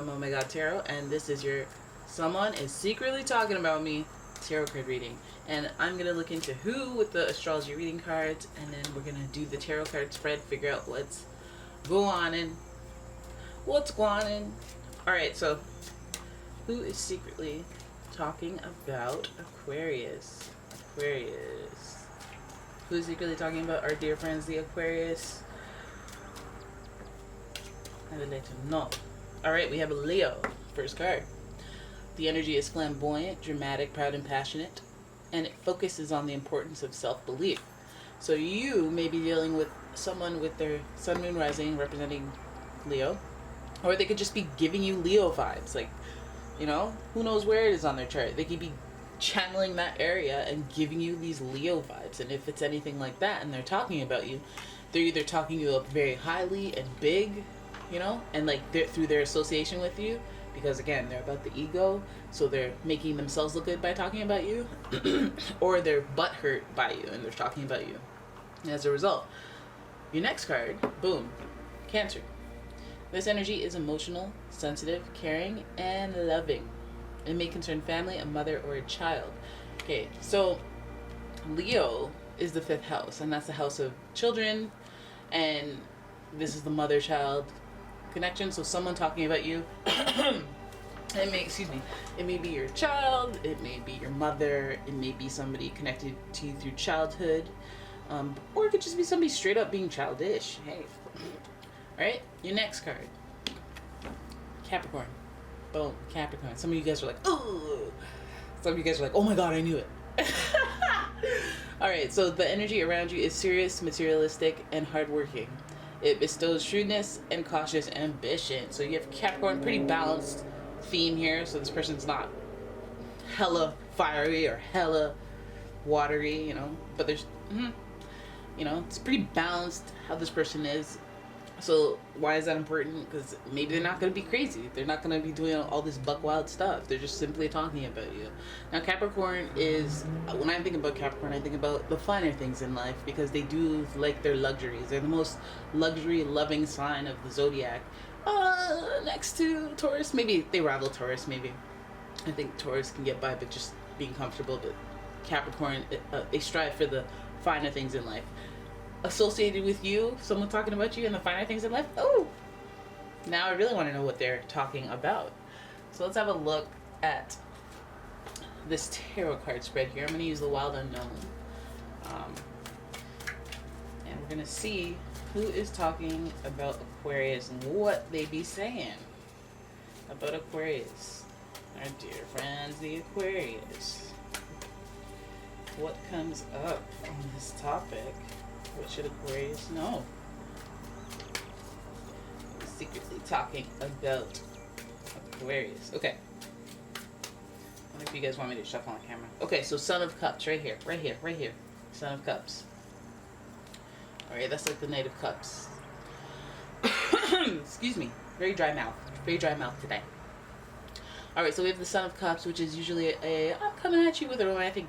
umomgtarot, and this is your someone is secretly talking about me tarot card reading. And I'm going to look into who with the astrology reading cards, and then we're going to do the tarot card spread, figure out what's going on. Alright, so who is secretly talking about Aquarius? Who's secretly talking about our dear friends, the Aquarius? I would like to know. Alright, we have a Leo. First card. The energy is flamboyant, dramatic, proud, and passionate, and it focuses on the importance of self-belief. So you may be dealing with someone with their sun, moon, rising representing Leo, or they could just be giving you Leo vibes. Like, you know, who knows where it is on their chart. They could be channeling that area and giving you these Leo vibes. And if it's anything like that and they're talking about you, they're either talking you up very highly and big, you know, and like through their association with you, because again, they're about the ego, so they're making themselves look good by talking about you, or they're butthurt by you and they're talking about you. And as a result, your next card, boom, Cancer. This energy is emotional, sensitive, caring, and loving. It may concern family, a mother, or a child. Okay, so Leo is the 5th house, and that's the house of children, and this is the mother-child connection. So someone talking about you, it may be your child, it may be your mother, it may be somebody connected to you through childhood, or it could just be somebody straight up being childish. Hey. Alright, your next card. Capricorn. Boom, Capricorn. Some of you guys are like, oh. Some of you guys are like, oh my god, I knew it. Alright, so the energy around you is serious, materialistic, and hardworking. It bestows shrewdness and cautious ambition. So you have Capricorn, pretty balanced theme here. So this person's not hella fiery or hella watery, you know. But there's, you know, it's pretty balanced how this person is. So why is that important? Because maybe they're not going to be crazy. They're not going to be doing all this buck wild stuff. They're just simply talking about you. Now Capricorn is, when I think about Capricorn, I think about the finer things in life, because they do like their luxuries. They're the most luxury loving sign of the zodiac. Next to Taurus. Maybe they rival Taurus, maybe. I think Taurus can get by but just being comfortable, but Capricorn, they strive for the finer things in life. Associated with you, someone talking about you and the finer things in life. Oh, now I really want to know what they're talking about. So let's have a look at this tarot card spread here. I'm going to use the Wild Unknown, and we're going to see who is talking about Aquarius and what they be saying about Aquarius. Our dear friends, the Aquarius. What comes up on this topic? What should Aquarius know? I'm secretly talking about Aquarius. Okay. I wonder if you guys want me to shuffle on camera. Okay, so Son of Cups, right here. Son of Cups. Alright, that's like the Knight of Cups. Excuse me. Very dry mouth today. Alright, so we have the Son of Cups, which is usually I'm coming at you with a romantic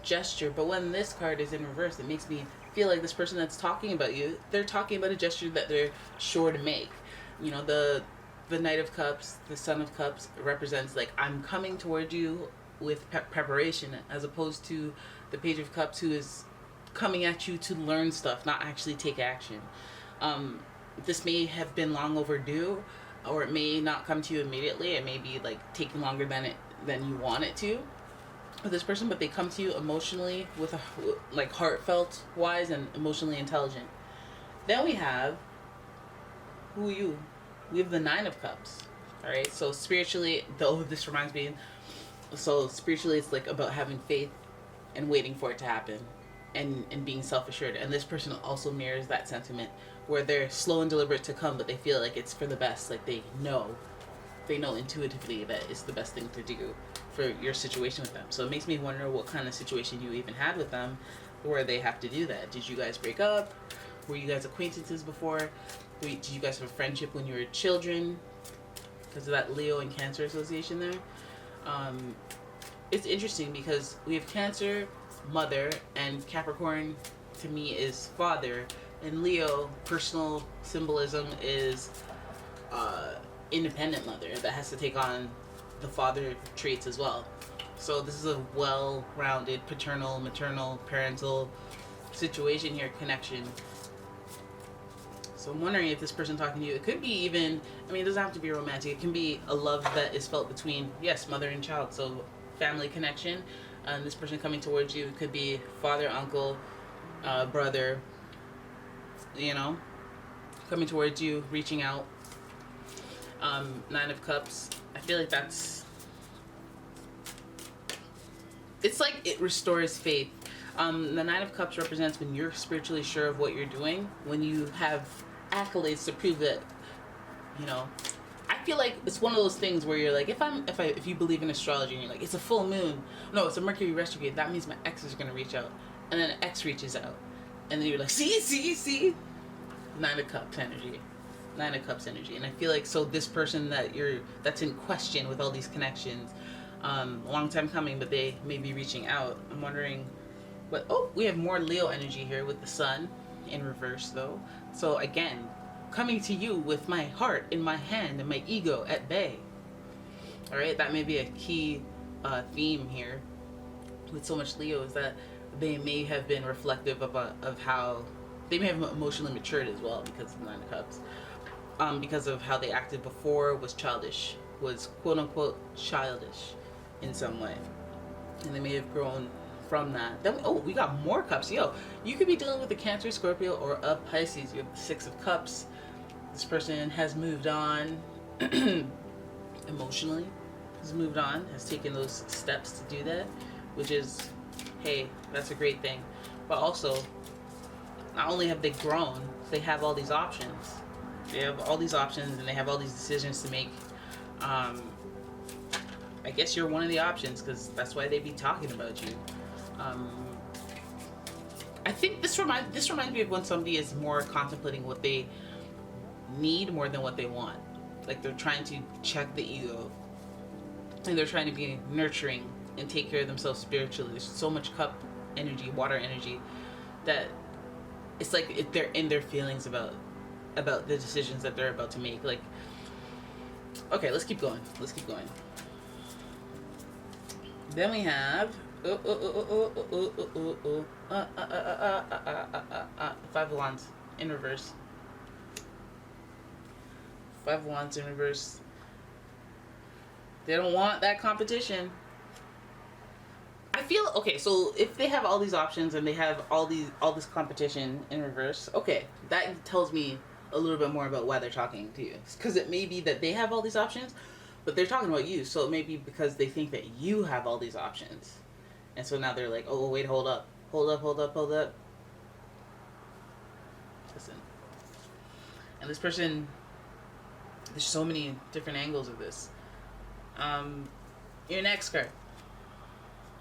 gesture, but when this card is in reverse, it makes me feel like this person that's talking about you, they're talking about a gesture that they're sure to make. You know, the Knight of Cups, the Son of Cups represents like, I'm coming toward you with preparation, as opposed to the Page of Cups, who is coming at you to learn stuff, not actually take action. This may have been long overdue, or it may not come to you immediately. It may be like taking longer than you want it to with this person, but they come to you emotionally with a, like, heartfelt wise and emotionally intelligent. Then we have we have the 9 of Cups. All right, so spiritually, this reminds me, so spiritually it's like about having faith and waiting for it to happen, and being self-assured. And this person also mirrors that sentiment, where they're slow and deliberate to come, but they feel like it's for the best. Like they know intuitively that it's the best thing to do for your situation with them. So it makes me wonder what kind of situation you even had with them where they have to do that. Did you guys break up? Were you guys acquaintances before? Did you guys have a friendship when you were children? Because of that Leo and Cancer association there. It's interesting because we have Cancer, mother, and Capricorn to me is father, and Leo, personal symbolism, is independent mother that has to take on the father traits as well. So this is a well-rounded paternal, maternal, parental situation here, connection. So I'm wondering if this person talking to you, it could be even, I mean, it doesn't have to be romantic. It can be a love that is felt between, yes, mother and child. So family connection. And this person coming towards you, it could be father, uncle, brother, you know, coming towards you, reaching out. Nine of Cups. I feel like it's like it restores faith. The Nine of Cups represents when you're spiritually sure of what you're doing, when you have accolades to prove that, you know. I feel like it's one of those things where you're like, if you believe in astrology and you're like, it's a full moon, no, it's a Mercury retrograde, that means my ex is gonna reach out, and then an ex reaches out, and then you're like, see, Nine of Cups energy. Nine of Cups energy. And I feel like, so this person that's in question with all these connections, long time coming, but they may be reaching out. I'm wondering what, we have more Leo energy here with the sun in reverse though. So again, coming to you with my heart in my hand and my ego at bay. All right, that may be a key theme here with so much Leo, is that they may have been reflective of how they may have emotionally matured as well, because of the Nine of Cups. Because of how they acted before was childish, was quote unquote childish in some way, and they may have grown from that. Then we got more cups. Yo, you could be dealing with a Cancer, Scorpio, or a Pisces. You have the Six of Cups. This person has moved on emotionally, has moved on, has taken those steps to do that, which is, hey, that's a great thing. But also, not only have they grown, they have all these options. They have all these options and they have all these decisions to make. I guess you're one of the options, because that's why they be talking about you. I think this reminds me of when somebody is more contemplating what they need more than what they want. Like they're trying to check the ego, and they're trying to be nurturing and take care of themselves spiritually. There's so much cup energy, water energy, that it's like they're in their feelings about the decisions that they're about to make. Like, okay, let's keep going. Then we have Five of Wands in reverse. Five of Wands in reverse. They don't want that competition. I feel, okay, so if they have all these options and they have all this competition in reverse, okay, that tells me a little bit more about why they're talking to you. Because it may be that they have all these options, but they're talking about you. So it may be because they think that you have all these options. And so now they're like, oh, wait, hold up. Listen. And this person, there's so many different angles of this. Your next card.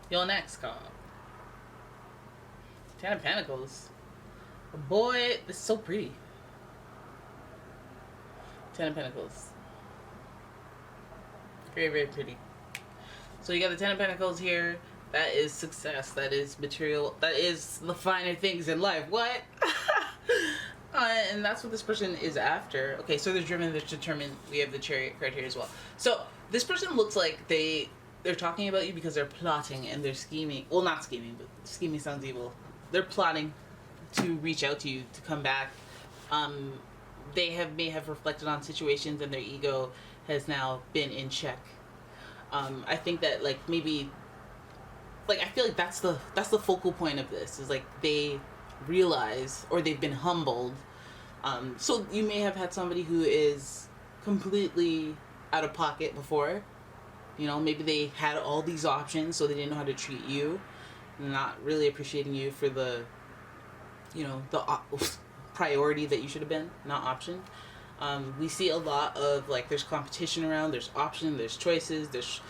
Your next card. Ten of Pentacles. Boy, this is so pretty. Ten of Pentacles. Very, very pretty. So you got the Ten of Pentacles here. That is success. That is material. That is the finer things in life. What? And that's what this person is after. Okay, so they're driven, they're determined. We have the Chariot card here as well. So this person looks like they're talking about you because they're plotting and they're scheming. Well, not scheming, but scheming sounds evil. They're plotting to reach out to you, to come back. They may have reflected on situations and their ego has now been in check. I think that maybe I feel like that's the focal point of this, is like they realize, or they've been humbled. So you may have had somebody who is completely out of pocket before. You know, maybe they had all these options, so they didn't know how to treat you, not really appreciating you for the priority that you should have been, not option. We see a lot of there's competition around, there's option, there's choices, there's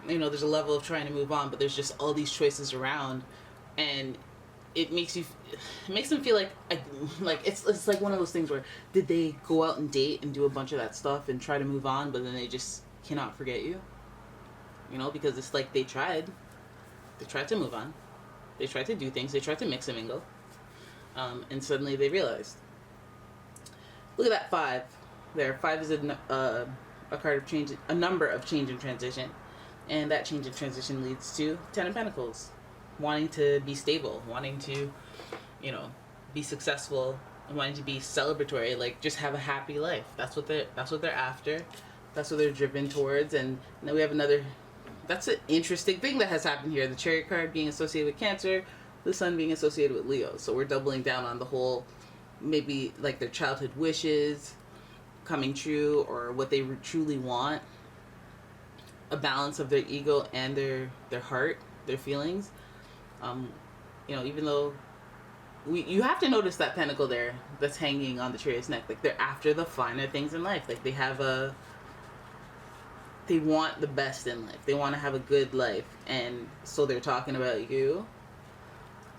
a level of trying to move on, but there's just all these choices around, and it makes them feel like it's like one of those things where, did they go out and date and do a bunch of that stuff and try to move on, but then they just cannot forget you, because it's like they tried to move on, they tried to do things, they tried to mix and mingle, and suddenly they realized. Look at that 5 there. 5 is a card of change, a number of change and transition. And that change and transition leads to Ten of Pentacles. Wanting to be stable, wanting to, you know, be successful, and wanting to be celebratory, like just have a happy life. That's what they're after. That's what they're driven towards. And then we have another, that's an interesting thing that has happened here. The Chariot card being associated with Cancer, the Sun being associated with Leo. So we're doubling down on the whole, maybe like their childhood wishes coming true, or what they truly want. A balance of their ego and their heart, their feelings. You know, even though you have to notice that pentacle there that's hanging on the Chariot's neck. Like, they're after the finer things in life. Like, they want the best in life. They want to have a good life. And so they're talking about you.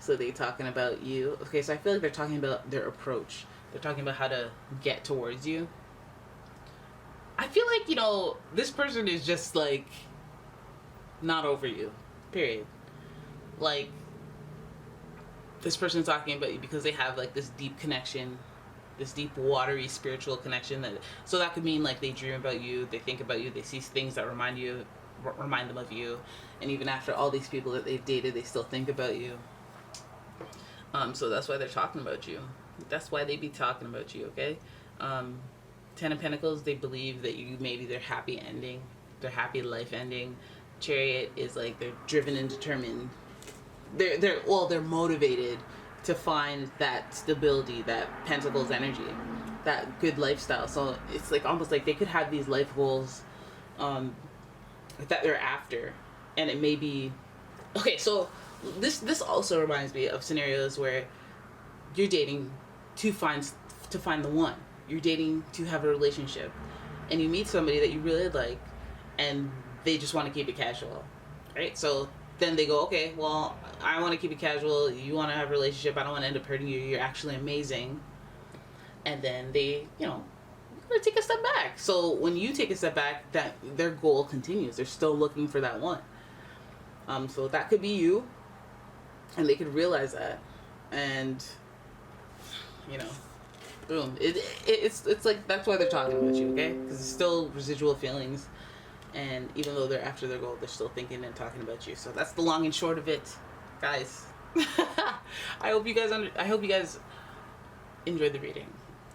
Okay, so I feel like they're talking about their approach. They're talking about how to get towards you. I feel like, you know, this person is just, like, not over you. Period. Like, this person's talking about you because they have, like, this deep connection, this deep, watery, spiritual connection. So that could mean, like, they dream about you, they think about you, they see things that remind them of you. And even after all these people that they've dated, they still think about you. So that's why they're talking about you. That's why they be talking about you, okay? Ten of Pentacles, they believe that you may be their happy ending, their happy life ending. Chariot is like they're driven and determined. They're motivated to find that stability, that Pentacles energy, that good lifestyle. So it's like almost like they could have these life goals that they're after, and it may be okay. So this also reminds me of scenarios where you're dating to find the one. You're dating to have a relationship, and you meet somebody that you really like, and they just want to keep it casual, right? So then they go, okay, well, I want to keep it casual, you want to have a relationship, I don't want to end up hurting you, you're actually amazing. And then they, you know, take a step back. So when you take a step back, that their goal continues. They're still looking for that one. So that could be you, and they could realize that, and, you know, boom. It's like, that's why they're talking about you, okay? Because it's still residual feelings, and even though they're after their goal, they're still thinking and talking about you. So that's the long and short of it, guys. I hope you guys enjoyed the reading.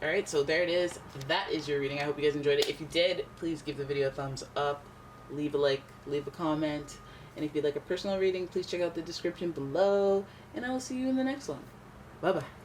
All right, so there it is. That is your reading. I hope you guys enjoyed it. If you did, please give the video a thumbs up, leave a like, leave a comment, and if you'd like a personal reading, please check out the description below, and I will see you in the next one. Bye bye.